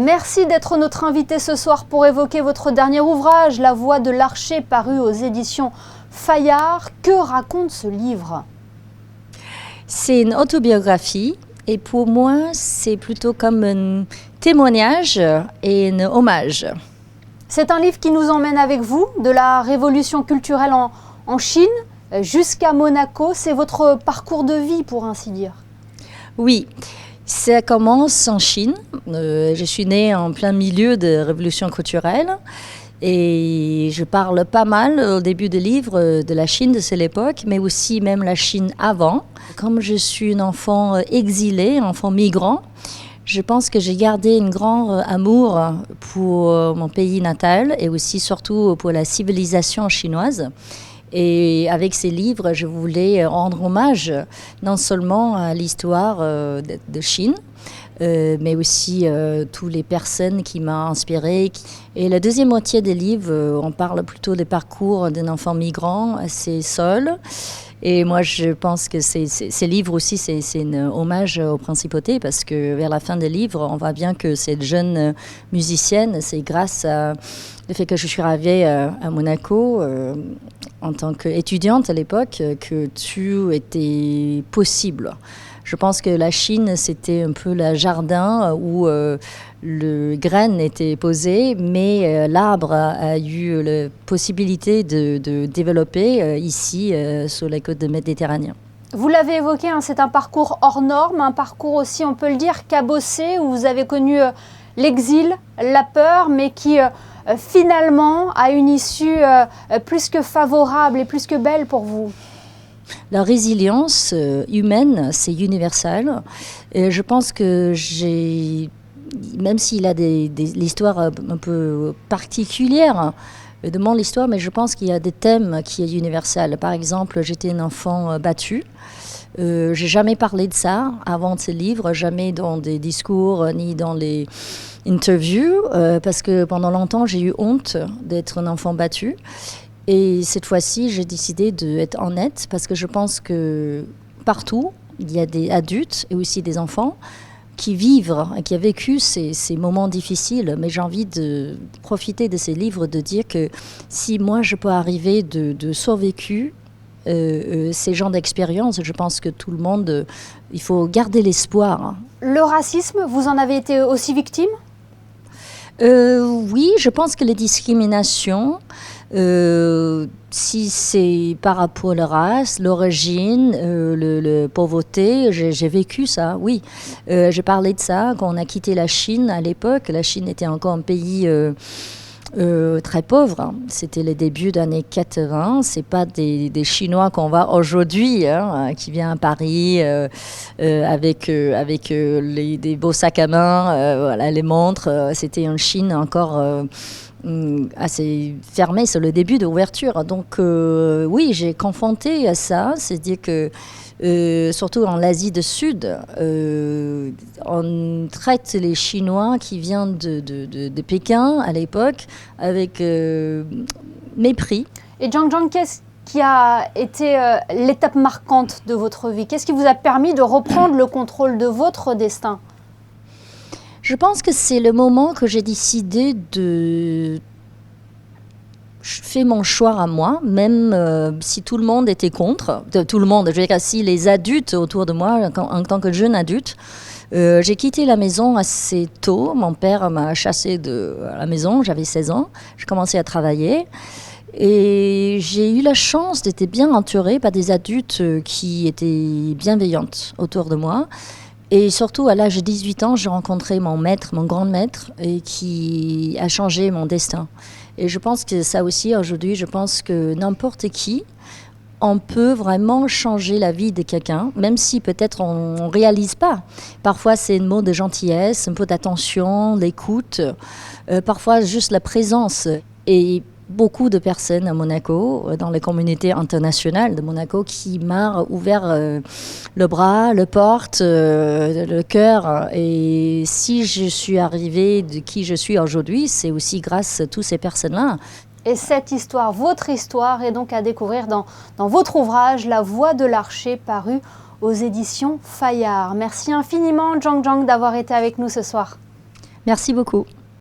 Merci d'être notre invité ce soir pour évoquer votre dernier ouvrage, La Voix de l'Archer, paru aux éditions Fayard. Que raconte ce livre ? C'est une autobiographie et pour moi, c'est plutôt comme un témoignage et un hommage. C'est un livre qui nous emmène avec vous, de la révolution culturelle en Chine jusqu'à Monaco. C'est votre parcours de vie, pour ainsi dire. Oui, ça commence en Chine. Je suis née en plein milieu de révolution culturelle et je parle pas mal au début du livre de la Chine de cette époque, mais aussi même la Chine avant. Comme je suis une enfant exilée, enfant migrant, je pense que j'ai gardé un grand amour pour mon pays natal et aussi surtout pour la civilisation chinoise. Et avec ces livres, je voulais rendre hommage non seulement à l'histoire de Chine, mais aussi toutes les personnes qui m'ont inspirée. Et la deuxième moitié des livres, on parle plutôt des parcours d'un enfant migrant assez seul. Et moi, je pense que ces livres aussi, c'est un hommage aux principautés parce que vers la fin des livres, on voit bien que cette jeune musicienne, c'est grâce à le fait que je suis arrivée à Monaco en tant qu'étudiante à l'époque que tout était possible. Je pense que la Chine, c'était un peu le jardin où le grain était posé, mais l'arbre a eu la possibilité de développer ici, sur la côte de Méditerranée. Vous l'avez évoqué, hein, c'est un parcours hors norme, un parcours aussi, on peut le dire, cabossé, où vous avez connu l'exil, la peur, mais qui finalement a une issue plus que favorable et plus que belle pour vous. La résilience humaine, c'est universel. Et je pense que même s'il a l'histoire un peu particulière de mon histoire, mais je pense qu'il y a des thèmes qui sont universels. Par exemple, j'étais un enfant battu. J'ai jamais parlé de ça avant ce livre, jamais dans des discours ni dans les interviews, parce que pendant longtemps, j'ai eu honte d'être un enfant battu. Et cette fois-ci, j'ai décidé d'être honnête parce que je pense que partout, il y a des adultes et aussi des enfants qui vivent et qui ont vécu ces moments difficiles. Mais j'ai envie de profiter de ces livres, de dire que si moi, je peux arriver de survécu ces genres d'expériences, je pense que tout le monde, il faut garder l'espoir. Le racisme, vous en avez été aussi victime ? Oui, je pense que les discriminations, si c'est par rapport à la race, l'origine, la pauvreté, j'ai vécu ça, oui. J'ai parlé de ça quand on a quitté la Chine à l'époque. La Chine était encore un pays très pauvre. C'était le début des années 80. C'est pas des Chinois qu'on voit aujourd'hui, hein, qui viennent à Paris avec des beaux sacs à main, voilà, les montres. C'était une Chine encore assez fermée sur le début d'ouverture. Donc oui, j'ai confronté à ça. C'est-à-dire que surtout en Asie du Sud, on traite les Chinois qui viennent de Pékin à l'époque avec mépris. Et Zhang Zhang, qu'est-ce qui a été l'étape marquante de votre vie ? Qu'est-ce qui vous a permis de reprendre le contrôle de votre destin ? Je pense que c'est le moment que j'ai décidé de faire mon choix à moi, même si tout le monde était contre. Tout le monde, je veux dire, si les adultes autour de moi, en tant que jeune adulte, j'ai quitté la maison assez tôt. Mon père m'a chassée de la maison, j'avais 16 ans. J'ai commencé à travailler. Et j'ai eu la chance d'être bien entourée par des adultes qui étaient bienveillantes autour de moi. Et surtout, à l'âge de 18 ans, j'ai rencontré mon maître, mon grand maître, et qui a changé mon destin. Et je pense que ça aussi, aujourd'hui, je pense que n'importe qui, on peut vraiment changer la vie de quelqu'un, même si peut-être on ne réalise pas. Parfois, c'est un mot de gentillesse, un peu d'attention, d'écoute, parfois juste la présence. Et beaucoup de personnes à Monaco, dans les communautés internationales de Monaco, qui m'ont ouvert le bras, le porte, le cœur. Et si je suis arrivée de qui je suis aujourd'hui, c'est aussi grâce à toutes ces personnes-là. Et cette histoire, votre histoire, est donc à découvrir dans votre ouvrage, La Voix de l'Archer, paru aux éditions Fayard. Merci infiniment, Zhang Zhang, d'avoir été avec nous ce soir. Merci beaucoup.